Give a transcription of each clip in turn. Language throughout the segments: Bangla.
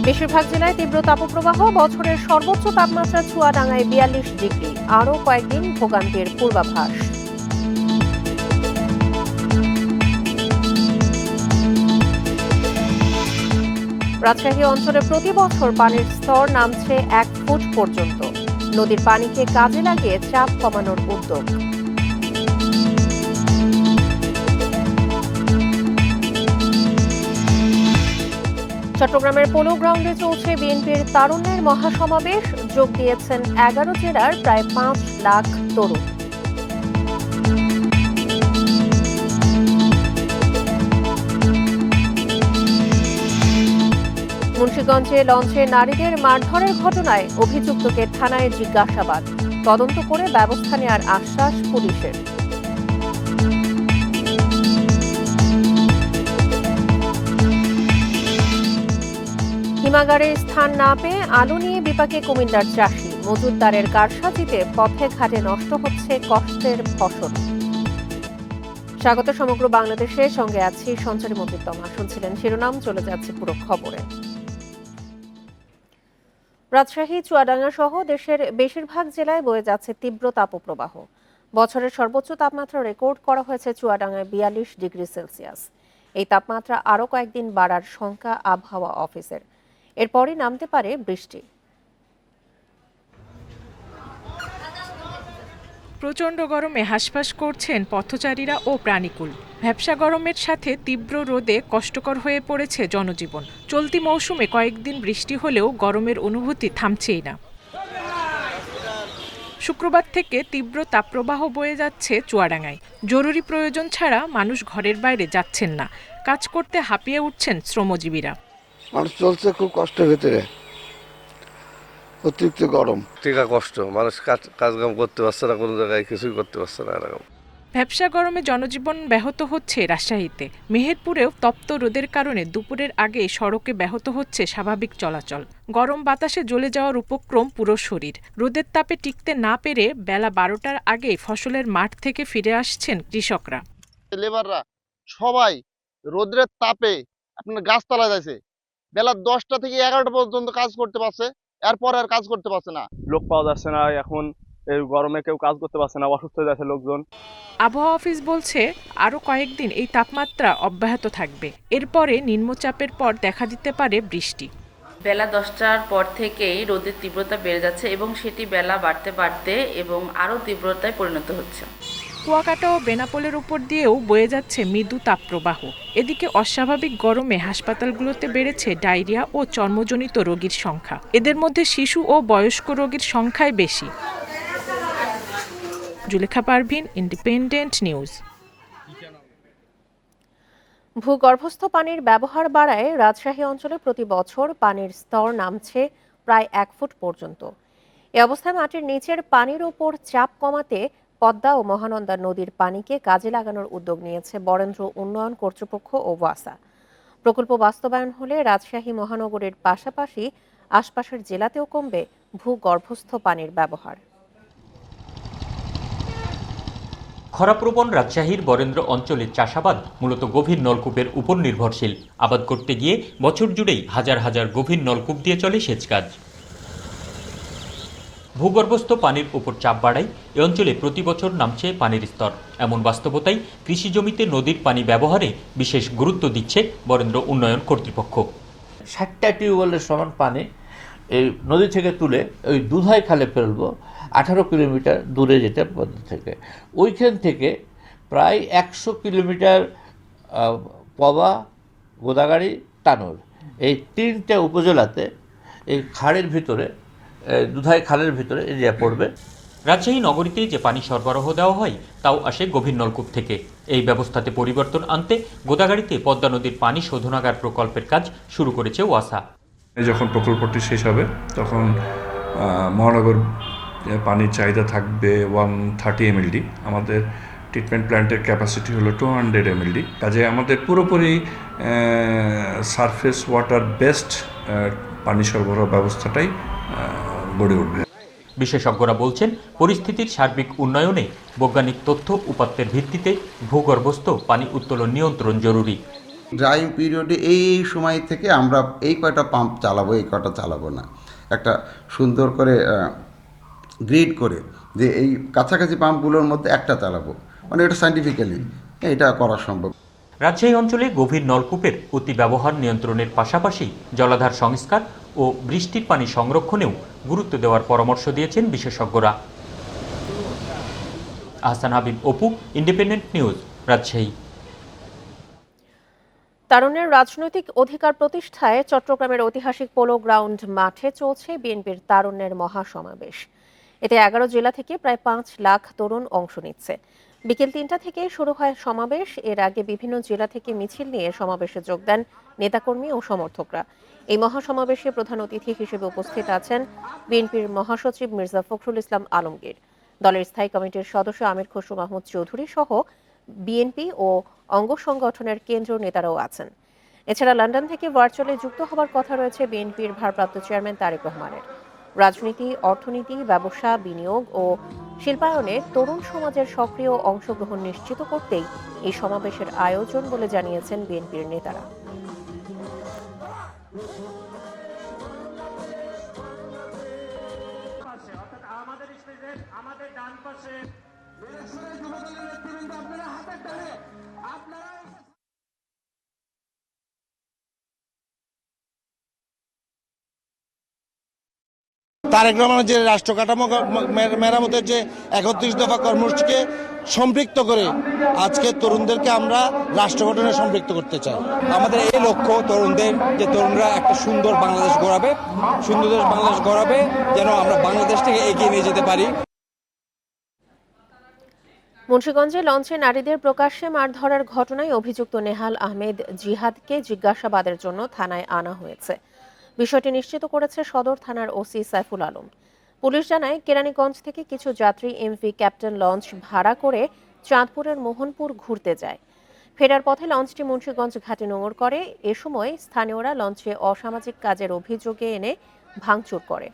বেশিরভাগ জেলায় তীব্র তাপপ্রবাহ, বছরের সর্বোচ্চ তাপমাত্রা চুয়াডাঙ্গায় ৪২ ডিগ্রি, আরও কয়েকদিন ভোগান্তির পূর্বাভাস। রাজশাহী অঞ্চলে প্রতি বছর পানির স্তর নামছে ১ ফুট পর্যন্ত। নদীর পানিকে কাজে লাগিয়ে চাপ কমানোর উদ্যোগ। চট্টগ্রামের পোলো গ্রাউন্ডে চলছে বিএনপির তারুণ্যের মহাসমাবেশ। যোগ দিয়েছেন ১১ জেলার প্রায় ৫ লাখ তরুণ। মুন্সিগঞ্জে লঞ্চে নারীদের মারধরের ঘটনায় অভিযুক্তকে থানায় জিজ্ঞাসাবাদ, তদন্ত করে ব্যবস্থা নেওয়ার আশ্বাস পুলিশের। হিমাগারে স্থান না পেয়ে আলু নিয়ে বিপাকে কুমিল্লার চাষি। মজুতদারের কারসাজিতে পথে ঘাটে নষ্ট হচ্ছে কষ্টের ফসল। স্বাগত সমগ্র বাংলাদেশের সঙ্গে আছি সঞ্চারী মজিদতমা। শুনছিলেন শিরোনাম, চলে যাচ্ছে পুরো খবরে। রাজশাহী, চুয়াডাঙ্গা সহ দেশের বেশিরভাগ জেলায় বয়ে যাচ্ছে তীব্র তাপপ্রবাহ। বছরের সর্বোচ্চ তাপমাত্রা রেকর্ড করা হয়েছে চুয়াডাঙ্গায় ৪২ ডিগ্রি সেলসিয়াস। এই তাপমাত্রা আরও কয়েকদিন বাড়ার শঙ্কা আবহাওয়া অফিসের। এরপরই নামতে পারে বৃষ্টি। প্রচণ্ড গরমে হাঁসফাঁস করছেন পথচারীরা ও প্রাণীকুল। ভ্যাপসা গরমের সাথে তীব্র রোদে কষ্টকর হয়ে পড়েছে জনজীবন। চলতি মৌসুমে কয়েকদিন বৃষ্টি হলেও গরমের অনুভূতি থামছেই না। শুক্রবার থেকে তীব্র তাপপ্রবাহ বয়ে যাচ্ছে চুয়াডাঙ্গায়। জরুরি প্রয়োজন ছাড়া মানুষ ঘরের বাইরে যাচ্ছেন না। কাজ করতে হাঁপিয়ে উঠছেন শ্রমজীবীরা। মানুষ চলছে খুব কষ্টের ভেতরে, অতিরিক্ত গরম, টিকা কষ্ট, মানুষ কাজকাম করতে পারছে না, কোনো জায়গায় কিছুই করতে পারছে না। এরকম ভ্যাপসা গরমে জনজীবন ব্যাহত হচ্ছে রাজশাহীতে। মেহেরপুরেও তপ্ত রোদের কারণে দুপুরের আগে সড়কে ব্যাহত হচ্ছে স্বাভাবিক চলাচল। গরম বাতাসে জ্বলে যাওয়ার উপক্রম পুরো শরীর। রোদের তাপে টিকতে না পেরে বেলা ১২টার আগেই ফসলের মাঠ থেকে ফিরে আসছেন কৃষকরা। লেবাররা সবাই রোদের তাপে আপনার গাছতলা যাচ্ছে, বেলা ১০টা থেকে ১১টা পর্যন্ত কাজ করতে পারছে, এরপর আর কাজ করতে পারছে না। লোক পাওয়া যাচ্ছে না, এখন এই গরমে কেউ কাজ করতে পারছে না, অসুস্থ হয়ে যাচ্ছে লোকজন। আবহাওয়া অফিস বলছে আরও কয়েকদিন এই তাপমাত্রা অব্যাহত থাকবে। এরপরে নিম্নচাপের পর দেখা দিতে পারে বৃষ্টি। বেলা 10টার পর থেকেই রোদের তীব্রতা বেড়ে যাচ্ছে এবং সেটি বেলা বাড়তে বাড়তে এবং আরও তীব্রতায় পরিণত হচ্ছে। কুয়াকাটা ও বেনাপোলের উপর দিয়েও বয়ে যাচ্ছে মৃদু তাপপ্রবাহ। এদিকে অস্বাভাবিক গরমে হাসপাতালগুলোতে বেড়েছে ডায়রিয়া ও চর্মজনিত রোগীর সংখ্যা। এদের মধ্যে শিশু ও বয়স্ক রোগীর সংখ্যাই বেশি। Zulekha Parvin, independent news. ভূগর্ভস্থ পানির ব্যবহার বাড়ায় রাজশাহী অঞ্চলে প্রতি বছর পানির স্তর নামছে প্রায় ১ ফুট পর্যন্ত। এ অবস্থায় মাটির নিচের পানির ওপর চাপ কমাতে পদ্মা ও মহানন্দা নদীর পানিকে কাজে লাগানোর উদ্যোগ নিয়েছে বরেন্দ্র উন্নয়ন কর্তৃপক্ষ ও ওয়াসা। প্রকল্প বাস্তবায়ন হলে রাজশাহী মহানগরের পাশাপাশি আশপাশের জেলাতেও কমবে ভূগর্ভস্থ পানির ব্যবহার। খরাপ্রবণ রাজশাহীর বরেন্দ্র অঞ্চলের চাষাবাদ মূলত গভীর নলকূপের উপর নির্ভরশীল। আবাদ করতে গিয়ে বছর জুড়েই হাজার হাজার গভীর নলকূপ দিয়ে চলে সেচ কাজ। ভূগর্ভস্থ পানির উপর চাপ বাড়ায় এ অঞ্চলে প্রতি বছর নামছে পানির স্তর। এমন বাস্তবতায় কৃষি জমিতে নদীর পানি ব্যবহারে বিশেষ গুরুত্ব দিচ্ছে বরেন্দ্র উন্নয়ন কর্তৃপক্ষ। 60টা টিউবওয়েলের সমান পানি এই নদী থেকে তুলে ওই দুধাই খালে ফেলবো, 18 কিলোমিটার দূরে যেটা পদ্মা থেকে। ওইখান থেকে প্রায় 100 কিলোমিটার পবা, গোদাগাড়ি, তানোর, এই 3টে উপজেলাতে এই খাড়ের ভিতরে, দুধাই খালের ভিতরে এরিয়া পড়বে। রাজশাহী নগরীতে যে পানি সরবরাহ দেওয়া হয় তাও আসে গভীর নলকূপ থেকে। এই ব্যবস্থাতে পরিবর্তন আনতে গোদাগাড়িতে পদ্মা নদীর পানি শোধনাগার প্রকল্পের কাজ শুরু করেছে ওয়াসা। যখন প্রকল্পটি শেষ হবে তখন মহানগর পানির চাহিদা থাকবে 130 MLD। আমাদের ট্রিটমেন্ট প্ল্যান্টের ক্যাপাসিটি হলো 200 MLD। কাজে আমাদের পুরোপুরি সারফেস ওয়াটার বেসড পানি সরবরাহ ব্যবস্থাটাই গড়ে উঠবে। বিশেষজ্ঞরা বলছেন পরিস্থিতির সার্বিক উন্নয়নে বৈজ্ঞানিক তথ্য উপাত্তের ভিত্তিতে ভূগর্ভস্থ পানি উত্তোলন নিয়ন্ত্রণ জরুরি। ড্রাইং পিরিয়ডে এই সময় থেকে আমরা এই কয়টা পাম্প চালাবো, এই কয়টা চালাবো না, একটা সুন্দর করে গ্রিড করে যে এই কাছাকাছি পাম্পগুলোর মধ্যে একটা চালাবো, মানে এটা সায়েন্টিফিক্যালি এটা করা সম্ভব। রাজশাহী অঞ্চলে গভীর নলকূপের অতি ব্যবহার নিয়ন্ত্রণের পাশাপাশি জলাধার সংস্কার ও বৃষ্টির পানি সংরক্ষণেও গুরুত্ব দেওয়ার পরামর্শ দিয়েছেন বিশেষজ্ঞরা। Ahsan Habib, Apu, independent news, Rajshahi. তারুণ্যের রাজনৈতিক অধিকার প্রতিষ্ঠায় চট্টগ্রামের ঐতিহাসিক পোলো গ্রাউন্ড মাঠে চলছে বিএনপির তারুণ্যের মহাসমাবেশ। এতে 11 জেলা থেকে প্রায় 5 লাখ তরুণ অংশ নিচ্ছে। বিকেল 3টা থেকে শুরু হয় সমাবেশ। এর আগে বিভিন্ন জেলা থেকে মিছিল নিয়ে সমাবেশে যোগ দেন নেতাকর্মী ও সমর্থকরা। এই মহাসমাবেশে প্রধান অতিথি হিসেবে উপস্থিত আছেন বিএনপির মহাসচিব মির্জা ফখরুল ইসলাম আলমগীর, দলের স্থায়ী কমিটির সদস্য আমির খসরু মাহমুদ চৌধুরী সহ বিএনপি ও অঙ্গ সংগঠনের কেন্দ্রীয় নেতারাও আছেন। এছাড়া লন্ডন থেকে ভার্চুয়ালি যুক্ত হবার কথা রয়েছে বিএনপির ভারপ্রাপ্ত চেয়ারম্যান তারেক রহমানের। রাজনীতি, অর্থনীতি, ব্যবসা, বিনিয়োগ ও শিল্পায়নে তরুণ সমাজের সক্রিয় অংশগ্রহণ নিশ্চিত করতেই এই সমাবেশের আয়োজন বলে জানিয়েছেন বিএনপির নেতারা। তারেক রহমানের যে রাষ্ট্র কাঠামো মেরামতের যে 31 দফা কর্মসূচিকে সম্পৃক্ত করে আজকে তরুণদেরকে আমরা রাষ্ট্র গঠনে সম্পৃক্ত করতে চাই। আমাদের এই লক্ষ্য তরুণদের, যে তরুণরা একটা সুন্দর বাংলাদেশ গড়াবে, সুন্দর বাংলাদেশ গড়াবে, যেন আমরা বাংলাদেশটাকে এগিয়ে নিয়ে যেতে পারি। মুন্সিগঞ্জে লঞ্চে নারীদের প্রকাশ্যে মারধরের ঘটনায় অভিযুক্ত নেহাল আহমেদ জিহাদকে জিজ্ঞাসাবাদের জন্য থানায় আনা হয়েছে। বিষয়টি নিশ্চিত করেছে সদর থানার ওসি সাইফুল আলম। পুলিশ জানায়, কেরানীগঞ্জ থেকে কিছু যাত্রী এমভি ক্যাপ্টেন লঞ্চ ভাড়া করে চাঁদপুরের মোহনপুর ঘুরতে যায়। ফেরার পথে লঞ্চটি মুন্সিগঞ্জ ঘাটে নোঙর করে। এ সময় স্থানীয়রা লঞ্চে অসামাজিক কাজের অভিযোগে এনে ভাঙচুর করে।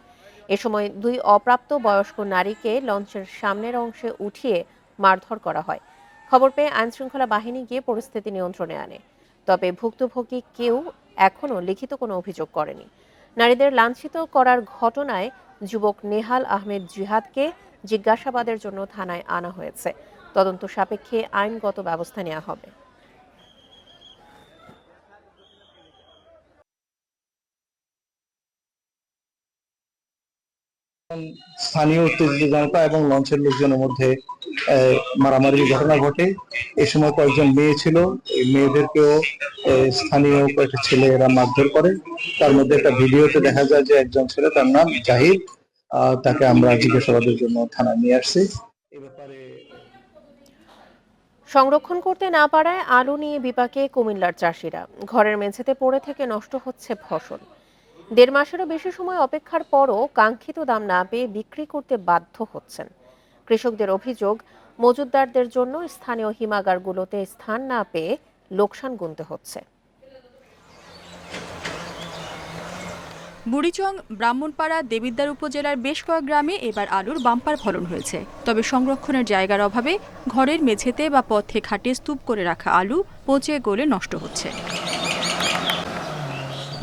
এ সময় 2 অপ্রাপ্ত বয়স্ক নারীকে লঞ্চের সামনের অংশে উঠিয়ে মারধর করা হয়। খবর পেয়ে আইনশৃঙ্খলা বাহিনী গিয়ে পরিস্থিতি নিয়ন্ত্রণে আনে। তবে ভুক্তভোগী কেউ এখনো লিখিত কোনো অভিযোগ করেনি। নারীদের লাঞ্ছিত করার ঘটনায় যুবক নেহাল আহমেদ জিহাদকে জিজ্ঞাসাবাদের জন্য থানায় আনা হয়েছে। তদন্ত সাপেক্ষে আইনগত ব্যবস্থা নেওয়া হবে। স্থানীয় উত্তেজিত জনতা এবং লঞ্চের লোকজনের মধ্যে মারামারির ঘটনা ঘটে। এ সময় কয়েকজন মেয়ে ছিল, এই মেয়েদেরকেও স্থানীয় কয়েকটা ছেলে এরা মারধর করে। তার মধ্যে একটা ভিডিওতে দেখা যায় যে একজন ছেলে, তার নাম জাহিদ, তাকে আমরা জিজ্ঞাসাবাদের জন্য থানায় নিয়ে আসছি। এ ব্যাপারে সংরক্ষণ করতে না পারায় আলু নিয়ে বিপাকে কুমিল্লার চাষিরা। ঘরের মেঝেতে পড়ে থেকে নষ্ট হচ্ছে ফসল। 1.5 মাসেরও বেশি সময় অপেক্ষার পরও কাঙ্ক্ষিত দাম না পেয়ে বিক্রি করতে বাধ্য হচ্ছেন কৃষকদের। অভিযোগ, মজুতদারদের জন্য স্থানীয় হিমাগারগুলোতে স্থান না পেয়ে লোকসান গুনতে হচ্ছে। বুড়িচং, ব্রাহ্মণপাড়া, দেবিদ্বার উপজেলার বেশ কয়েক গ্রামে এবার আলুর বাম্পার ফলন হয়েছে। তবে সংরক্ষণের জায়গার অভাবে ঘরের মেঝেতে বা পথে ঘাটে স্তূপ করে রাখা আলু পচে গলে নষ্ট হচ্ছে।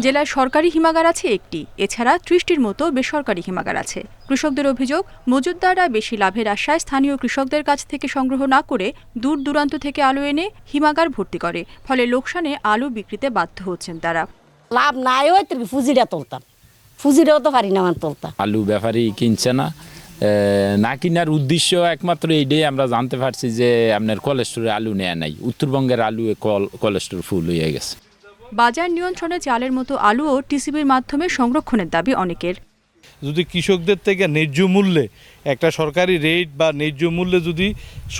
জেলায় সরকারি হিমাগার আছে একটি, এছাড়া 30টির মতো বেসরকারি হিমাগার আছে। কৃষকদের অভিযোগ, মজুতদাররা বেশি লাভের আশায় স্থানীয় কৃষকদের কাছ থেকে সংগ্রহ না করে দূর দূরান্ত থেকে আলু এনে হিমাগার ভর্তি করে। ফলে লোকসানে আলু বিক্রিতে বাধ্য হচ্ছেন তারা। লাভ নাই হয় তুই ফুজিটা তুলতাম, ফুজিটাও তো পারি না আমার তুলতাম। আলু ব্যাপারী কিনছে না, না কিনার উদ্দেশ্য একমাত্র এইটাই আমরা জানতে পারছি যে আপনার কোলেস্টোরে আলু নেয়া নাই, উত্তরবঙ্গের আলু কোলেস্টোর ফুল হয়ে গেছে। বাজার নিয়ন্ত্রণে চালের মতো আলুও টিসিবির মাধ্যমে সংরক্ষণের দাবি অনেকের। যদি কৃষকদের থেকে ন্যায্য মূল্যে একটা সরকারি রেট বা ন্যায্য মূল্যে যদি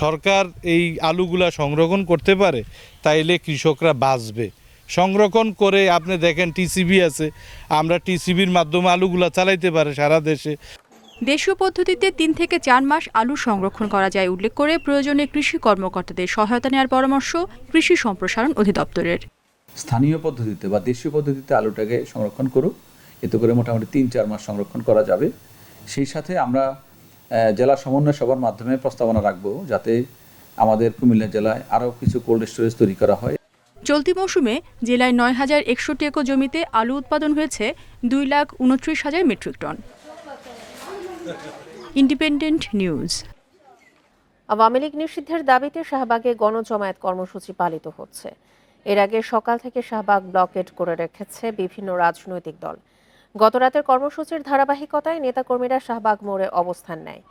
সরকার এই আলুগুলা সংরক্ষণ করতে পারে, তাইলে কৃষকরা বাঁচবে। সংরক্ষণ করে আপনি দেখেন টিসিবি আছে, আমরা টিসিবির মাধ্যমে আলুগুলা চালাইতে পারে সারা দেশে। দেশীয় পদ্ধতিতে 3 থেকে 4 মাস আলু সংরক্ষণ করা যায় উল্লেখ করে প্রয়োজনে কৃষি কর্মকর্তাদের সহায়তা নেওয়ার পরামর্শ কৃষি সম্প্রসারণ অধিদপ্তরের। স্থানীয় পদ্ধতিতে বা দেশীয় পদ্ধতিতে আলুটাকে সংরক্ষণ করুক, এতে করে মোটামুটি 3-4 মাস সংরক্ষণ করা যাবে। সেই সাথে আমরা জেলা সমন্বয় সভার মাধ্যমে প্রস্তাবনা রাখবো যাতে আমাদের কুমিল্লা জেলায় আরও কিছু কোল্ড স্টোরেজ তৈরি করা হয়। চলতি মৌসুমে জেলায় 9,061 একর জমিতে আলু উৎপাদন হয়েছে 2,29,000 metric ton. Independent news. Awami League নিষিদ্ধের দাবিতে শাহবাগে গণজমায়েত কর্মসূচি পালিত হচ্ছে। এর আগে সকাল থেকে শাহবাগ ব্লকেড করে রেখেছে বিভিন্ন রাজনৈতিক দল। গতরাতের কর্মসূচির ধারাবাহিকতায় নেতাকর্মীরা শাহবাগ মোড়ে অবস্থান নেয়।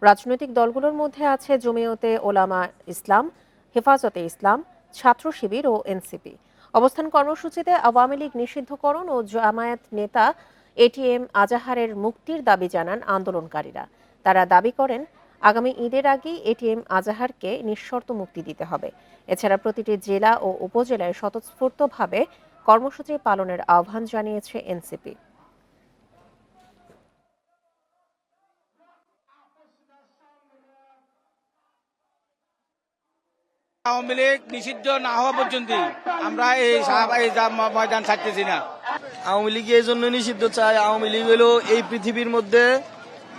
রাজনৈতিক দলগুলোর মধ্যে আছে জমিয়তে ওলামা ইসলাম, হেফাজতে ইসলাম, ছাত্র শিবির ও এনসিপি। অবস্থান কর্মসূচিতে আওয়ামী লীগ নিষিদ্ধকরণ ও জামায়াত নেতা এটিএম আজাহারের মুক্তির দাবি জানান আন্দোলনকারীরা। তারা দাবি করেন, আগামী ঈদের আগেই এটিএম আজাহারকে নিঃশর্ত মুক্তি দিতে হবে। এছাড়া প্রতিটি জেলা ও উপজেলায় স্বতঃস্ফূর্তভাবে কর্মসূচি পালনের আহ্বান জানিয়েছে এনসিপি। আওয়ামী লীগ নিষিদ্ধ না হওয়া পর্যন্ত আমরা এই ময়দান ছাড়তেছি না। আওয়ামী লীগ এই জন্য নিষিদ্ধ চায়, আওয়ামী লীগ হলো এই পৃথিবীর মধ্যে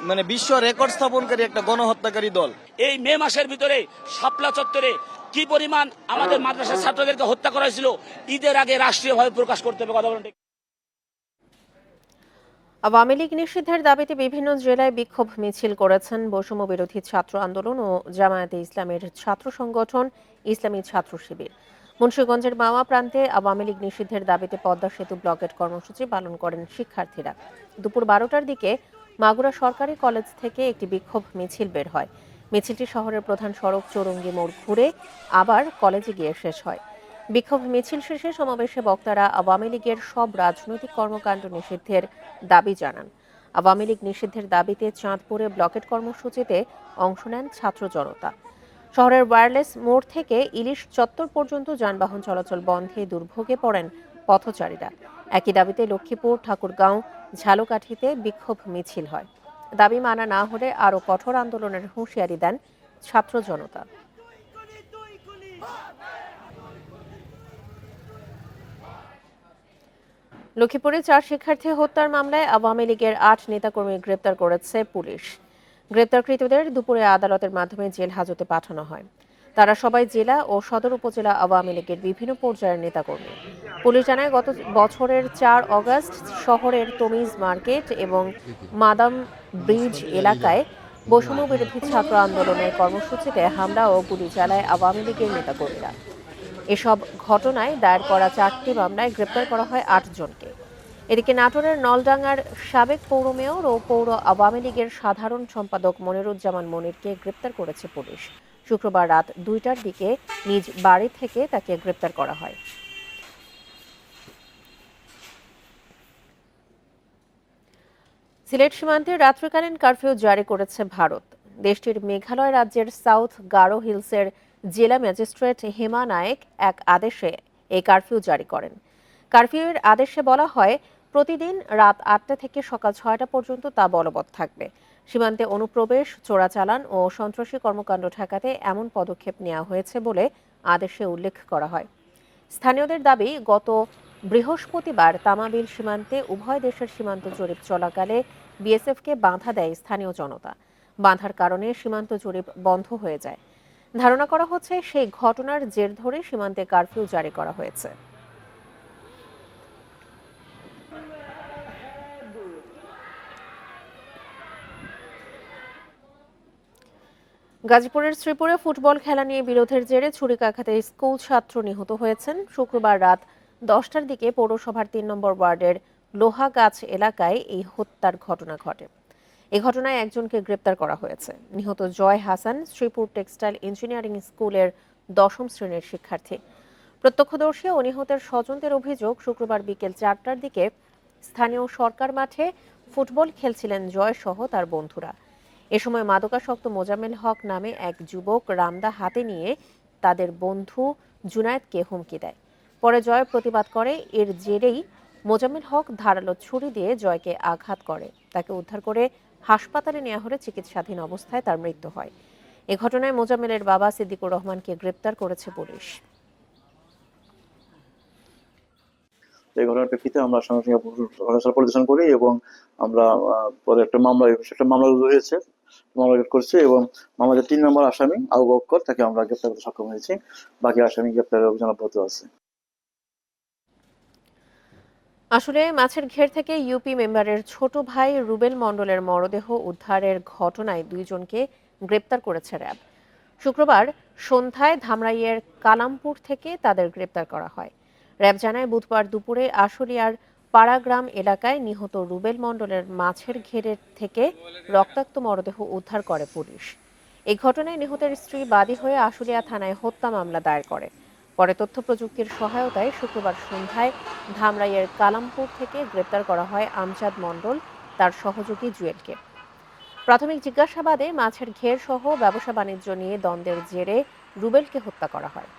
মানে বিশ্ব রেকর্ড স্থাপনকারী একটা গণহত্যাকারী দল। এই মে মাসের ভিতরে শাপলা চত্বরে কি পরিমাণ আমাদের মাদ্রাসার ছাত্রদেরকে হত্যা করা হয়েছিল, ঈদের আগে রাষ্ট্রীয়ভাবে প্রকাশ করতে হবে। কথা বলেন। আওয়ামী লীগ নিষিদ্ধের দাবিতে বিভিন্ন জেলায় বিক্ষোভ মিছিল করেছেন বৈষম্য বিরোধী ছাত্র আন্দোলন ও জামায়াতে ইসলামের ছাত্র সংগঠন ইসলামী ছাত্র শিবির। মুন্সিগঞ্জের মাওয়া প্রান্তে আওয়ামী লীগ নিষিদ্ধের দাবিতে পদ্মা সেতু ব্লকেট কর্মসূচি পালন করেন শিক্ষার্থীরা। দুপুর 12টার দিকে মাগুরা সরকারি কলেজ থেকে একটি বিক্ষোভ মিছিল বের হয়। মিছিলটি শহরের প্রধান সড়ক চৌরঙ্গি মোড় ঘুরে আবার কলেজে গিয়ে শেষ হয়। বিক্ষোভ মিছিল শেষে সমাবেশে বক্তারা আওয়ামী লীগের সব রাজনৈতিক কর্মকাণ্ড নিষিদ্ধের দাবি জানান। আওয়ামী লীগ নিষিদ্ধের দাবিতে চাঁদপুরে ব্লকেট কর্মসূচিতে অংশ নেন ছাত্র জনতা। শহরের ওয়্যারলেস মোড় থেকে ইলিশ চত্বর পর্যন্ত যানবাহন চলাচল বন্ধে দুর্ভোগে পড়েন পথচারীরা। একই দাবিতে লক্ষ্মীপুর, ঠাকুরগাঁও, ঝালকাঠিতে বিক্ষোভ মিছিল হয়। দাবি মানা না হলে আরও কঠোর আন্দোলনের হুঁশিয়ারি দেন ছাত্র জনতা। লক্ষ্মীপুরে 4 শিক্ষার্থী হত্যার মামলায় আওয়ামী লীগের 8 নেতাকর্মী গ্রেপ্তার করেছে পুলিশ। গ্রেপ্তারকৃতদের দুপুরে আদালতের মাধ্যমে জেল হাজতে পাঠানো হয়। তারা সবাই জেলা ও সদর উপজেলা আওয়ামী লীগের বিভিন্ন পর্যায়ের নেতাকর্মী। পুলিশ জানায়, গত বছরের 4 অগস্ট শহরের তমিজ মার্কেট এবং মাদাম ব্রিজ এলাকায় বৈষম্য বিরোধী ছাত্র আন্দোলনের কর্মসূচিতে হামলা ও গুলি চালায় আওয়ামী লীগের নেতাকর্মীরা। এসব ঘটনায় দায়ের করা 4টি মামলায় গ্রেপ্তার করা হয় 8 জনকে। এদিকে নাটোরের নলডাঙ্গার সাবেক পৌর মেয়র ও পৌর আওয়ামী লীগের সাধারণ সম্পাদক মনিরুজ্জামান মনিরকে গ্রেপ্তার করেছে পুলিশ। শুক্রবার রাত 2টার দিকে নিজ বাড়ি থেকে তাকে গ্রেপ্তার করা হয়। সিলেট সীমান্তে রাত্রিকালীন কারফিউ জারি করেছে ভারত। দেশটির মেঘালয় রাজ্যের সাউথ গারো হিলসের জেলা ম্যাজিস্ট্রেট হেমা নায়েক এক আদেশে এই কারফিউ জারি করেন। কারফিউয়ের আদেশে বলা হয়, প্রতিদিন রাত 8টা থেকে সকাল 6টা পর্যন্ত তা বলবৎ থাকবে। সীমান্তে অনুপ্রবেশ, চোরাচালান ও সন্ত্রাসী কর্মকাণ্ড ঠেকাতে এমন পদক্ষেপ নেওয়া হয়েছে বলে আদেশে উল্লেখ করা হয়। স্থানীয়দের দাবি, গত বৃহস্পতিবার তামাবিল সীমান্তে উভয় দেশের সীমান্ত জরিপ চলাকালে বিএসএফকে বাধা দেয় স্থানীয় জনতা। বাধার কারণে সীমান্ত জরিপ বন্ধ হয়ে যায়। ধারণা করা হচ্ছে, সেই ঘটনার জের ধরে সীমান্তে কারফিউ জারি করা হয়েছে। গাজীপুরের শ্রীপুরে ফুটবল খেলা নিয়ে বিরোধের জেরে ছুরিকাঘাতে স্কুল ছাত্র নিহত হয়েছেন। শুক্রবার রাত 10টার দিকে পৌরসভার 3 নম্বর ওয়ার্ডের লোহাগাছ এলাকায় এই হত্যার ঘটনা ঘটে। এই ঘটনায় একজনকে গ্রেপ্তার করা হয়েছে। নিহত জয় হাসান শ্রীপুর টেক্সটাইল ইঞ্জিনিয়ারিং স্কুলের 10ম শ্রেণীর শিক্ষার্থী। প্রত্যক্ষদর্শী ও নিহতের স্বজনদের অভিযোগ, শুক্রবার বিকেল 4টার দিকে স্থানীয় সরকার মাঠে ফুটবল খেলছিলেন জয় সহ তার বন্ধুরা। এ সময় মাদকাসক্ত মোজাম্মেল হক নামে এক যুবক রামদা হাতে নিয়ে তাদের বন্ধু জুনায়েদকে হুমকি দেয়। পরে জয় প্রতিবাদ করে। এর জেরেই মোজাম্মেল হক ধারালো ছুরি দিয়ে জয়কে আঘাত করে। তাকে উদ্ধার করে হাসপাতালে নেওয়া হলে চিকিৎসাধীন অবস্থায় তার মৃত্যু হয়। এ ঘটনায় মোজাম্মেলের বাবা সিদ্দিকুর রহমানকে গ্রেপ্তার করেছে পুলিশ। এই ঘটনার প্রেক্ষিতে আমরা সঙ্গে সঙ্গে ঘটনাস্থল পরিদর্শন করি এবং আমরা পরে একটা মামলা রুজু হয়েছে, মামলা করছি এবং মামলার 3 নম্বর আসামি আবু বক্কর, তাকে আমরা গ্রেপ্তার করতে সক্ষম হয়েছি। বাকি আসামি গ্রেপ্তারের অভিযান অব্যাহত আছে। আসলে মাছের ঘের থেকে ইউপি মেম্বারের ছোট ভাই রুবেল মণ্ডলের মরদেহ উদ্ধারের ঘটনায় 2 জনকে গ্রেপ্তার করেছে র্যাব। শুক্রবার সন্ধ্যায় ধামরাইয়ের কালামপুর থেকে তাদের গ্রেপ্তার করা হয়। র্যাব জানায় বুধবার দুপুরে আশুলিয়ার পাড়াগ্রাম এলাকায় নিহত রুবেল মণ্ডলের মাছের ঘেরের থেকে রক্তাক্ত মরদেহ উদ্ধার করে পুলিশ। এই ঘটনায় নিহতের স্ত্রী বাদী হয়ে আশুলিয়া থানায় হত্যা মামলা দায়ের করে। পরে তথ্য প্রযুক্তির সহায়তায় শুক্রবার সন্ধ্যায় ধামরাইয়ের কালামপুর থেকে গ্রেপ্তার করা হয় আমজাদ মণ্ডল তার সহযোগী জুয়েলকে। প্রাথমিক জিজ্ঞাসাবাদে মাছের ঘের সহ ব্যবসা বাণিজ্য নিয়ে দ্বন্দ্বের জেরে রুবেলকে হত্যা করা হয়।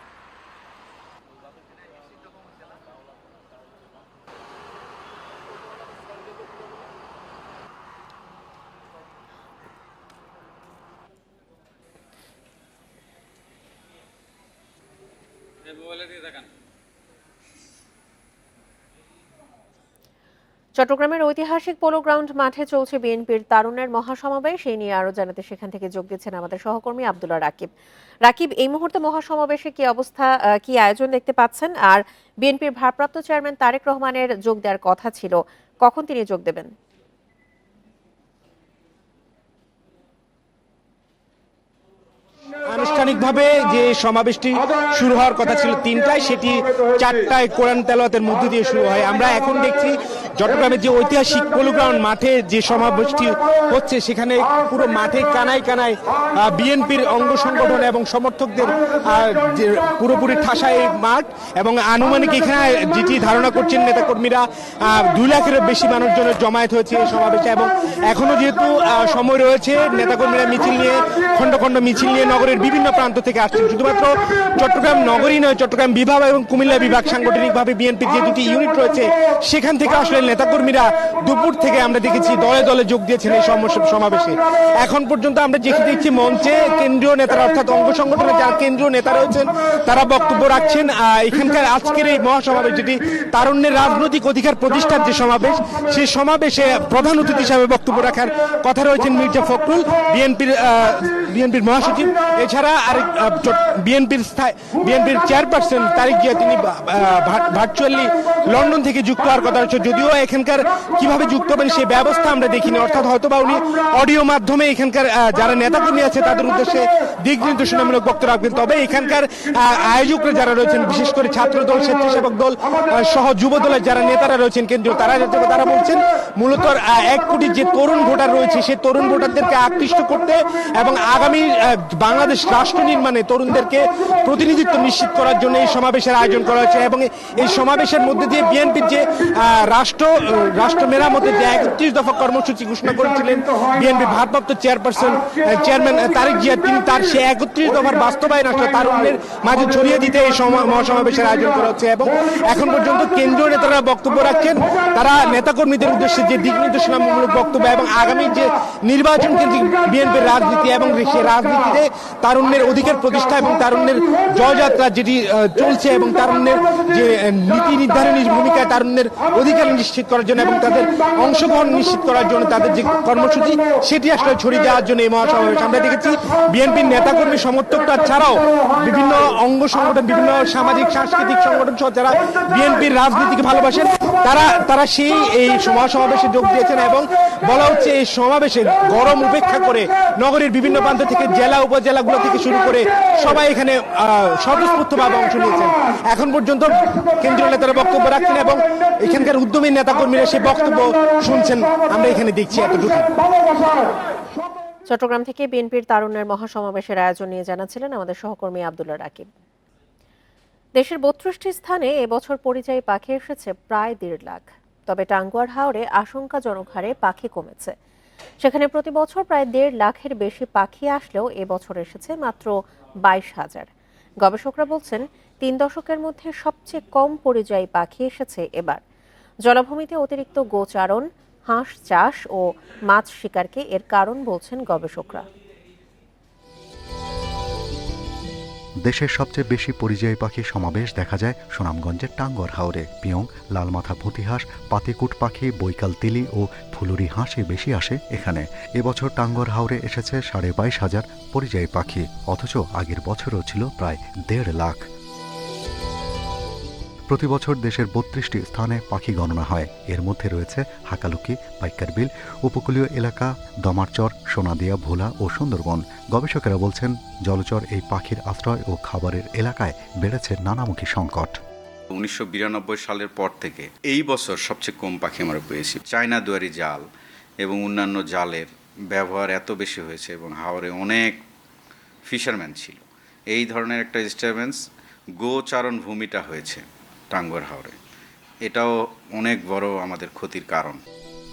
চট্টগ্রামের ঐতিহাসিক পোলো গ্রাউন্ড মাঠে চলছে বিএনপির তারুণ্যের মহাসমাবেশ। এই নিয়ে আরো জানাতে সেখান থেকে যোগ দিচ্ছেন আমাদের সহকর্মী আব্দুল্লাহ রাকিব। রাকিব, এই মুহূর্তে মহাসমাবেশে কি অবস্থা, কি আয়োজন দেখতে পাচ্ছেন? আর বিএনপির ভারপ্রাপ্ত চেয়ারম্যান তারেক রহমানের যোগ দেওয়ার কথা ছিল, কখন তিনি যোগ দেবেন? আনুষ্ঠানিকভাবে যে সমাবেশটি শুরু হওয়ার কথা ছিল 3টায়, সেটি 4টায় কোরআন তেলাওয়াতের মধ্য দিয়ে শুরু হয়। আমরা এখন দেখছি চট্টগ্রামের যে ঐতিহাসিক পোলো গ্রাউন্ড মাঠে যে সমাবেশটি হচ্ছে, সেখানে পুরো মাঠে কানায় কানায় বিএনপির অঙ্গ সংগঠন এবং সমর্থকদের যে পুরোপুরি ঠাসায় এই মাঠ, এবং আনুমানিক এখানে যেটি ধারণা করছেন নেতাকর্মীরা 2 লাখের বেশি মানুষজনের জমায়েত হয়েছে এই সমাবেশে। এবং এখনো যেহেতু সময় রয়েছে, নেতাকর্মীরা মিছিল নিয়ে খন্ড খন্ড মিছিল নিয়ে নগরের বিভিন্ন প্রান্ত থেকে আসছেন। শুধুমাত্র চট্টগ্রাম নগরী নয়, চট্টগ্রাম বিভাগ এবং কুমিল্লা বিভাগ সাংগঠনিকভাবে বিএনপির যে 2টি ইউনিট রয়েছে, সেখান থেকে আসলে নেতাকর্মীরা দুপুর থেকে আমরা দেখেছি দলে দলে যোগ দিয়েছেন এই সমাবেশে। এখন পর্যন্ত আমরা দেখছি মঞ্চে কেন্দ্রীয় নেতারা, অর্থাৎ অঙ্গ সংগঠনের যারা কেন্দ্রীয় নেতা রয়েছেন, তারা বক্তব্য রাখছেন। এখানকার আজকের এই মহাসমাবেশ, যেটি তারুণ্যের রাজনৈতিক অধিকার প্রতিষ্ঠার যে সমাবেশ, সেই সমাবেশে প্রধান অতিথি হিসাবে বক্তব্য রাখার কথা রয়েছেন মির্জা ফখরুল, বিএনপির মহাসচিব। এছাড়া আর বিএনপির চেয়ারপারসন তারেক জিয়া, তিনি ভার্চুয়ালি লন্ডন থেকে যুক্ত হওয়ার কথা রয়েছে। যদিও এখানকার কিভাবে যুক্ত হবেন সেই ব্যবস্থা আমরা দেখিনি, অর্থাৎ হয়তোবা উনি অডিও মাধ্যমে এখানকার যারা নেতাকর্মী আছে তাদের উদ্দেশ্যে দিক নির্দেশনামূলক বক্তব্য রাখবেন। তবে এখানকার আয়োজকরা যারা রয়েছেন, বিশেষ করে ছাত্র দল, স্বেচ্ছাসেবক দল সহ যুব দলের যারা নেতারা রয়েছেন কেন্দ্রীয়, তারা বলছেন মূলত 1 কোটি যে তরুণ ভোটার রয়েছে, সেই তরুণ ভোটারদেরকে আকৃষ্ট করতে এবং আগামী বাংলাদেশ রাষ্ট্র নির্মাণে তরুণদেরকে প্রতিনিধিত্ব নিশ্চিত করার জন্য এই সমাবেশের আয়োজন করা হয়েছে। এবং এই সমাবেশের মধ্যে দিয়ে বিএনপির যে রাষ্ট্র মেরামতের যে 31 দফা কর্মসূচি ঘোষণা করেছিলেন বিএনপির ভারপ্রাপ্ত চেয়ারম্যান তারেক জিয়া, তিনি তার সেই 31 দফার বাস্তবায়ন আসলে তারুণ্যের মাঝে ছড়িয়ে দিতে এই মহাসমাবেশের আয়োজন করা হচ্ছে। এবং এখন পর্যন্ত কেন্দ্রীয় নেতারা বক্তব্য রাখছেন, তারা নেতাকর্মীদের উদ্দেশ্যে যে দিক নির্দেশনামূলক বক্তব্য এবং আগামী যে নির্বাচন কেন্দ্রিক বিএনপির রাজনীতি এবং সেই রাজনীতিতে তারুণ্যের অধিকার প্রতিষ্ঠা এবং তারুণ্যের জয়যাত্রা যেটি চলছে, এবং তারুণ্যের যে নীতি নির্ধারণী ভূমিকা, তারুণ্যের অধিকার নিশ্চিত করার জন্য এবং তাদের অংশগ্রহণ নিশ্চিত করার জন্য তাদের যে কর্মসূচি, সেটি আসলে ছড়িয়ে দেওয়ার জন্য এই মহাসমাবেশ। আমরা দেখেছি বিএনপির নেতাকর্মী সমর্থকরা ছাড়াও বিভিন্ন অঙ্গ সংগঠন, বিভিন্ন সামাজিক সাংস্কৃতিক সংগঠন সহ যারা বিএনপির রাজনীতিকে ভালোবাসেন, তারা সেই এই মহাসমাবেশে যোগ দিয়েছেন। এবং বলা হচ্ছে এই সমাবেশে গরম উপেক্ষা করে নগরীর বিভিন্ন প্রান্ত থেকে, জেলা উপজেলাগুলো থেকে শুরু করে সবাই এখানে স্বতঃস্ফূর্তভাবে অংশ নিয়েছেন। এখন পর্যন্ত কেন্দ্রীয় নেতারা বক্তব্য রাখছেন এবং এখানকার উদ্যমী নেতাকর্মীরা সেই বক্তব্য শুনছেন, আমরা এখানে দেখছি এতটুকু। চট্টগ্রাম থেকে বিএনপির তারুণ্যের মহাসমাবেশের আয়োজন নিয়ে জানাচ্ছিলেন আমাদের সহকর্মী আব্দুল্লাহ রাকিব। দেশের 32টি স্থানে এবছর পরিযায়ী পাখি এসেছে প্রায় 1.5 লাখ। তবে টাঙ্গুয়ার হাওরে আশঙ্কাজনক হারে পাখি কমেছে। সেখানে প্রতি বছর প্রায় 1.5 লাখের বেশি পাখি আসলেও এবছর এসেছে মাত্র 22,000। গবেষকরা বলছেন 3 দশকের মধ্যে সবচেয়ে কম পরিযায়ী পাখি এসেছে এবার। জলাভূমিতে অতিরিক্ত গোচারণ, হাঁস চাষ ও মাছ শিকারকে এর কারণ বলছেন গবেষকরা। দেশের সবচেয়ে বেশি পরিযায়ী পাখি সমাবেশ দেখা যায় সুনামগঞ্জের টাঙ্গুয়ার হাওরে। পিয়ং, লালমাথা ভূতিহাঁস, পাতিকুট পাখি, বৈকাল তিলি ও ফুলুরি হাঁসই বেশি আসে এখানে। এবছর টাঙ্গুয়ার হাওরে এসেছে 22,500 পরিযায়ী পাখি, অথচ আগের বছরও ছিল প্রায় 1.5 লাখ। প্রতি বছর দেশের ৩২টি স্থানে পাখি গণনা হয়। এর মধ্যে রয়েছে হাকালুকি, পাইকারবিল, উপকূলীয় এলাকা, দমারচর, সোনাদিয়া, ভোলা ও সুন্দরবন। গবেষকেরা বলছেন, জলচর এই পাখির আশ্রয় ও খাবারের এলাকায় বেড়েছে নানামুখী সংকট। 1992 সালের পর থেকে এই বছর সবচেয়ে কম পাখি আমরা পেয়েছি। চায়না দুয়ারি জাল এবং অন্যান্য জালের ব্যবহার এত বেশি হয়েছে এবং হাওরে অনেক ফিশারম্যান ছিল। এই ধরনের একটা ডিস্টারবেন্স গোচারণ ভূমিটা হয়েছে টাঙ্গুয়ার হাওরে, এটাও অনেক বড় আমাদের ক্ষতির কারণ।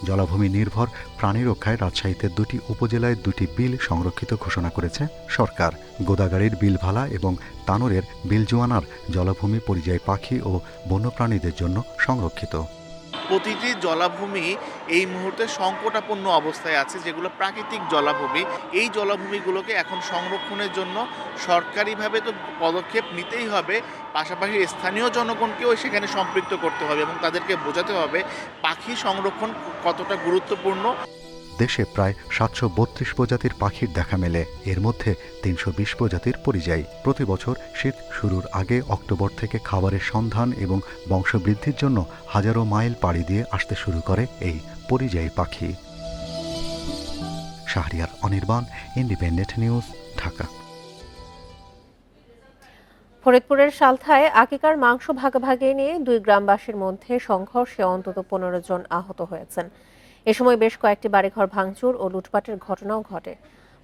জলাভূমি নির্ভর প্রাণী রক্ষায় রাজশাহীতে 2টি উপজেলায় 2টি বিল সংরক্ষিত ঘোষণা করেছে সরকার। গোদাগাড়ির বিলভালা এবং তানোরের বিলজুয়ানার জলাভূমি পরিযায়ী পাখি ও বন্যপ্রাণীদের জন্য সংরক্ষিত। প্রতিটি জলাভূমি এই মুহূর্তে সংকটাপন্ন অবস্থায় আছে, যেগুলো প্রাকৃতিক জলাভূমি। এই জলাভূমিগুলোকে এখন সংরক্ষণের জন্য সরকারিভাবে তো পদক্ষেপ নিতেই হবে, পাশাপাশি স্থানীয় জনগণকেও সেখানে সম্পৃক্ত করতে হবে এবং তাদেরকে বোঝাতে হবে পাখি সংরক্ষণ কতটা গুরুত্বপূর্ণ। দেশে প্রায় 732 প্রজাতির পাখির দেখা মেলে, এর মধ্যে 320 প্রজাতির পরিযায়ী। প্রতি বছর শীত শুরুর আগে অক্টোবর থেকে খাবারের সন্ধান এবং বংশবৃদ্ধির জন্য হাজারো মাইল পাড়ি দিয়ে আসতে শুরু করে এই পরিযায়ী পাখি। Shahriar Anirban, independent news, Dhaka. ফরিদপুরের সালথায় আকিকার মাংস ভাগাভাগি নিয়ে 2 গ্রামবাসীর মধ্যে সংঘর্ষে অন্তত 15 জন আহত হয়েছেন। এ সময় বেশ কয়েকটি বাড়িঘর ভাঙচুর ও লুটপাটের ঘটনাও ঘটে।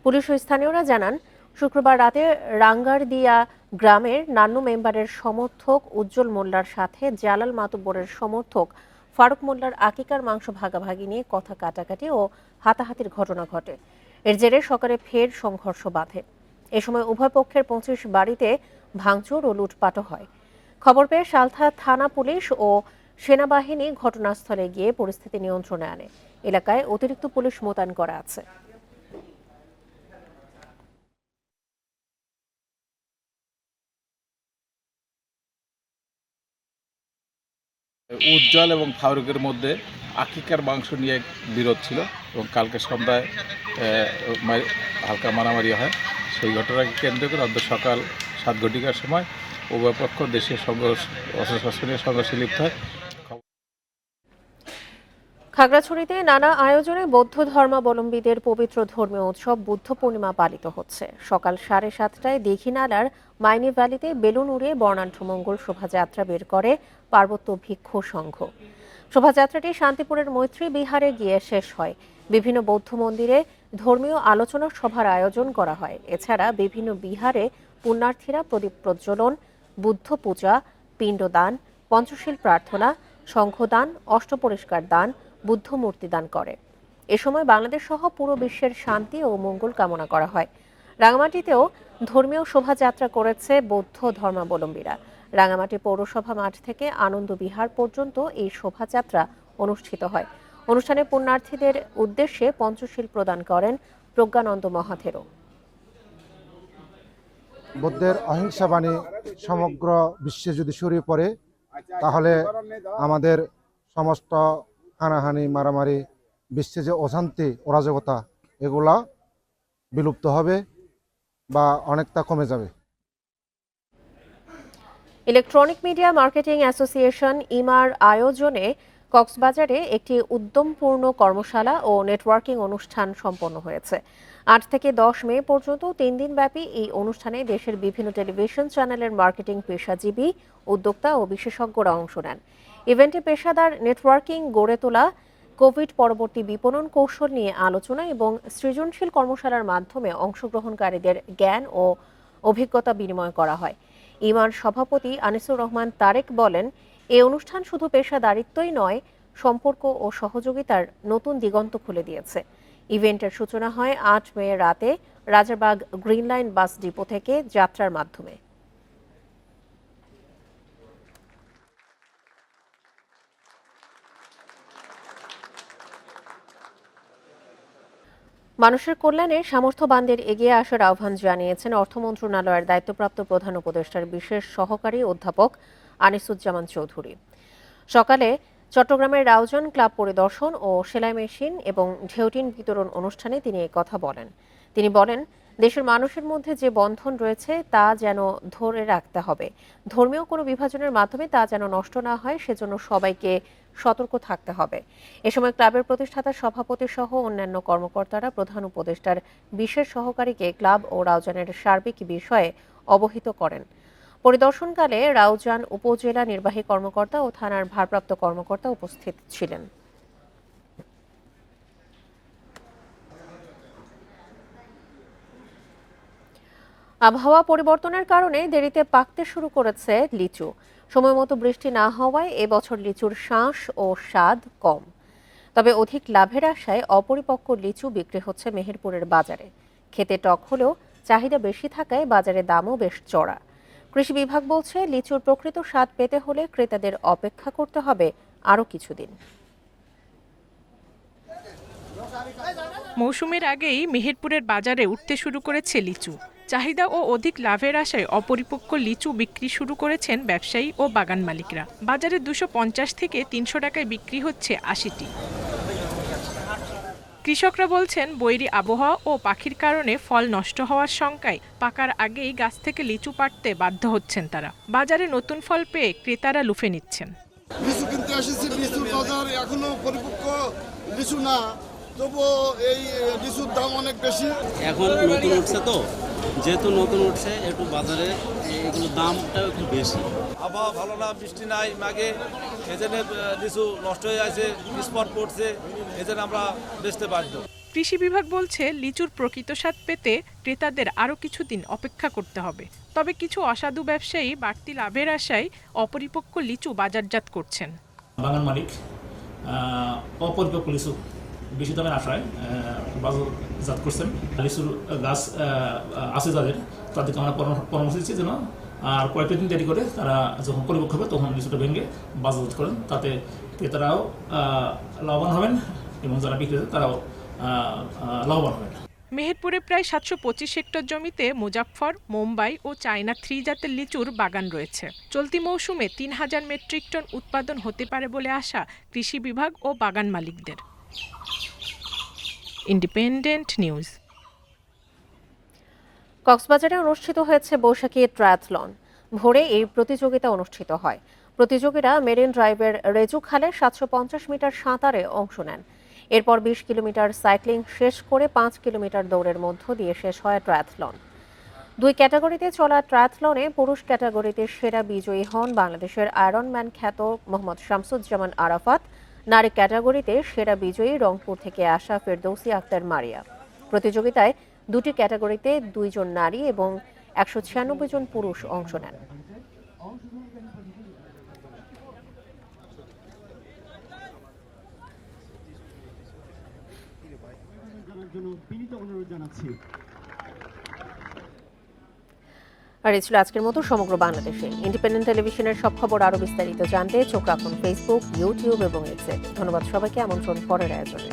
পুলিশ ও স্থানীয়রা জানান, শুক্রবার রাতে রাঙ্গারদিয়া গ্রামের নান্নু মেম্বারের সমর্থক উজ্জ্বল মোল্লার সাথে জালাল মাতুব্বরের সমর্থক ফারুক মোল্লার আকিকার মাংস ভাগাভাগি নিয়ে কথা কাটাকাটি ও হাতাহাতির ঘটনা ঘটে। এর জেরে সকালে ফের সংঘর্ষ বাধে। এ সময় উভয় পক্ষের 25 বাড়িতে ভাঙচুর ও লুটপাটও হয়। খবর পেয়ে সালথা থানা পুলিশ ও সেনাবাহিনী ঘটনাস্থলে গিয়ে পরিস্থিতি নিয়ন্ত্রণে আনে। এলাকায় অতিরিক্ত পুলিশ মোতায়েন করা আছে। উজ্জ্বল এবং ফারুকের মধ্যে আকিকার মাংস নিয়ে বিরোধ ছিল এবং কালকে সন্ধ্যায় হালকা মারামারি হয়। সেই ঘটনাকে কেন্দ্র করে অর্ধ সকাল 7 ঘটিকার সময় উভয় পক্ষ দেশের সংঘর্ষে লিপ্ত হয়। খাগড়াছড়িতে নানা আয়োজনে বৌদ্ধ ধর্মাবলম্বীদের পবিত্র ধর্মীয় উৎসব বুদ্ধ পূর্ণিমা পালিত হচ্ছে। সকাল 7:30টায় দীঘিনালার মাইনি ভ্যালিতে বেলুন উড়িয়ে বর্ণাঢ্যমঙ্গল শোভাযাত্রা বের করে পার্বত্য ভিক্ষু সংঘ। শোভাযাত্রাটি শান্তিপুরের মৈত্রী বিহারে গিয়ে শেষ হয়। বিভিন্ন বৌদ্ধ মন্দিরে ধর্মীয় আলোচনা সভার আয়োজন করা হয়। এছাড়া বিভিন্ন বিহারে পুণ্যার্থীরা প্রদীপ প্রজ্বলন, বুদ্ধ পূজা, পিণ্ডদান, পঞ্চশীল প্রার্থনা, শঙ্খদান, অষ্টপরিষ্কার দান, বুদ্ধ মূর্তি দান করে। এ সময় বাংলাদেশ সহ পুরো বিশ্বের শান্তি ও মঙ্গল কামনা করা হয়। রাঙামাটিতেও ধর্মীয় শোভাযাত্রা করেছে বৌদ্ধ ধর্মাবলম্বীরা। রাঙামাটি পৌরসভা মাঠ থেকে আনন্দ বিহার পর্যন্ত এই শোভাযাত্রা অনুষ্ঠিত হয়। অনুষ্ঠানে পুণ্যার্থীদের উদ্দেশ্যে পঞ্চশীল প্রদান করেন প্রজ্ঞানন্দ মহাথেরো। বুদ্ধের অহিংসা বাণী সমগ্র বিশ্বে যদি ছড়িয়ে পড়ে, তাহলে আমাদের সমস্ত হানাহানি, মারামারি, বিশ্বে যে অশান্তি, অরাজকতা, এগুলা বিলুপ্ত হবে বা অনেকটা কমে যাবে। ইলেকট্রনিক মিডিয়া মার্কেটিং অ্যাসোসিয়েশন ইমার আয়োজনে কক্সবাজারে একটি উদ্যমপূর্ণ কর্মশালা ও নেটওয়ার্কিং অনুষ্ঠান সম্পন্ন হয়েছে। 8 থেকে 10 মে পর্যন্ত 3 দিনব্যাপী এই অনুষ্ঠানে দেশের বিভিন্ন টেলিভিশন চ্যানেলের মার্কেটিং পেশাজীবী, উদ্যোক্তা ও বিশেষজ্ঞরা অংশ নেন। ইভেন্টে পেশাদার নেটওয়ার্কিং গড়ে তোলা, কোভিড পরবর্তী বিপণন কৌশল নিয়ে আলোচনা এবং সৃজনশীল কর্মশালার মাধ্যমে অংশগ্রহণকারীদের জ্ঞান ও অভিজ্ঞতা বিনিময় করা হয়। ইমার সভাপতি আনিসুর রহমান তারেক বলেন, এই অনুষ্ঠান শুধু পেশাদারিত্বই নয়, সম্পর্ক ও সহযোগিতার নতুন দিগন্ত খুলে দিয়েছে। ইভেন্টের সূচনা হয় 8 মে রাতে Rajarbagh green line bus depot থেকে যাত্রার মাধ্যমে। মানুষের কল্যাণে সামর্থ্যবানদের এগিয়ে আসার আহ্বান জানিয়েছেন অর্থ মন্ত্রণালয়ের দায়িত্বপ্রাপ্ত প্রধান উপদেষ্টার বিশেষ সহকারী অধ্যাপক আনিসুজ্জামান চৌধুরী। সকালে চট্টগ্রামের রাউজান ক্লাব পরিদর্শন ও সেলাই মেশিন এবং ঢেউটিন বিতরণ অনুষ্ঠানে তিনি কথা বলেন। তিনি বলেন, দেশের মানুষের মধ্যে যে বন্ধন রয়েছে তা যেন ধরে রাখতে হবে। ধর্মীয় কোনো বিভাজনের মাধ্যমে তা যেন নষ্ট না হয়, সেজন্য সবাইকে সতর্ক থাকতে হবে। এ সময় ক্লাবের প্রতিষ্ঠাতা সভাপতি সহ অন্যান্য কর্মকর্তারা প্রধান উপদেষ্টার বিশেষ সহকারীকে ক্লাব ও রাউজানের সার্বিক বিষয়ে অবহিত করেন। পরিদর্শনকালে রাউজান উপজেলা নির্বাহী কর্মকর্তা ও থানার ভারপ্রাপ্ত কর্মকর্তা উপস্থিত ছিলেন। আবহাওয়া পরিবর্তনের কারণে দেরিতে পাকতে শুরু করেছে লিচু। সময়মতো বৃষ্টি না হওয়ায় এবছর লিচুর শাঁস ও স্বাদ কম। তবে অধিক লাভের আশায় অপরিপক্ক লিচু বিক্রি হচ্ছে মেহেরপুরের বাজারে। খেতে টক হলেও চাহিদা বেশি থাকায় বাজারে দামও বেশ চড়া। কৃষি বিভাগ বলছে, লিচুর প্রকৃত স্বাদ পেতে হলে ক্রেতাদের অপেক্ষা করতে হবে আরও কিছুদিন। মৌসুমের আগেই মেহেরপুরের বাজারে উঠতে শুরু করেছে লিচু। চাহিদা ও অধিক লাভের আশায় অপরিপক্ক লিচু বিক্রি শুরু করেছেন ব্যবসায়ী ও বাগান মালিকরা। বাজারে 250 থেকে 300 টাকায় বিক্রি হচ্ছে 80টি। কৃষকরা বলছেন, বৈরী আবহাওয়া ও পাখির কারণে ফল নষ্ট হওয়ার শঙ্কায় পাকার আগেই গাছ থেকে লিচু পাড়তে বাধ্য হচ্ছেন তারা। বাজারে নতুন ফল পেয়ে ক্রেতারা লুফে নিচ্ছেন। লিচু কিনতে এসেছি, লিচুর বাজার এখনো পরিপক্ক লিচু না, তবুও এই লিচুর দাম অনেক বেশি। এখন নতুন উঠছে তো, যেহেতু নতুন উঠছে একটু বাজারে এগুলো দামটাও একটু বেশি। আবহাওয়া ভালো না, বৃষ্টি নাই মাগে, এজন্য লিচু নষ্ট হয়ে যাচ্ছে, স্পট পড়ছে, এজন্য আমরা বেচতে বাধ্য। কৃষি বিভাগ বলছে, লিচুর প্রকৃত স্বাদ পেতে ক্রেতাদের আরও কিছুদিন অপেক্ষা করতে হবে। তবে কিছু অসাধু ব্যবসায়ী বাড়তি লাভের আশায় অপরিপক্ক লিচু বাজারজাত করছেন। বাগান মালিক অপরিপক্ক লিচু বেশি দামের আশায় বাজারজাত করছেন। লিচুর গাছ আছে যাদের, তাদেরকে আমরা পরামর্শ দিচ্ছি যেন আর কয়েকটা দিন দেরি করে তারা যখন পরিপক্ক হবে তখন লিচুটা ভেঙে বাজারজাত করেন, তাতে ক্রেতারাও লাভবান হবেন এবং যারা বিক্রেতা তারাও লাভবান হবেন। মেহেরপুরে প্রায় 725 হেক্টর জমিতে মুজাফফর, মুম্বাই ও চায়না 3 জাতের লিচুর বাগান রয়েছে। চলতি মৌসুমে 3000 মেট্রিক টন উৎপাদন হতে পারে বলে আশা কৃষি বিভাগ ও বাগান মালিকদের। Independent news. কক্সবাজারে অনুষ্ঠিত হয়েছে বৈশাখী ট্রায়াথলন। ভোরে এই প্রতিযোগিতা অনুষ্ঠিত হয়। প্রতিযোগীরা মেরিন ড্রাইভের রেজু খালে 750 মিটার সাঁতারে অংশ নেন। এরপর 20 কিলোমিটার সাইক্লিং শেষ করে 5 কিলোমিটার দৌড়ের মধ্য দিয়ে শেষ হয় ট্রায়াথলন। 2 ক্যাটাগরিতে চলা ট্রায়াথলনে পুরুষ ক্যাটাগরিতে সেরা বিজয়ী হন বাংলাদেশের আয়রনম্যান খ্যাত মোহাম্মদ শামসুজ্জামান আরাফাত। নারী ক্যাটাগরিতে সেরা বিজয়ী রংপুর থেকে আসা ফেরদৌসী আক্তার মারিয়া। প্রতিযোগিতায় 2টি ক্যাটাগরিতে 2 জন নারী এবং 196 জন পুরুষ অংশ নেন। আর এই ছিল আজকের মতো সমগ্র বাংলাদেশে। ইন্ডিপেন্ডেন্ট টেলিভিশনের সব খবর আরো বিস্তারিত জানতে চোখ রাখুন ফেসবুক, ইউটিউব এবং এক্সে। ধন্যবাদ সবাইকে। আমন্ত্রণ পরের আয়োজনে।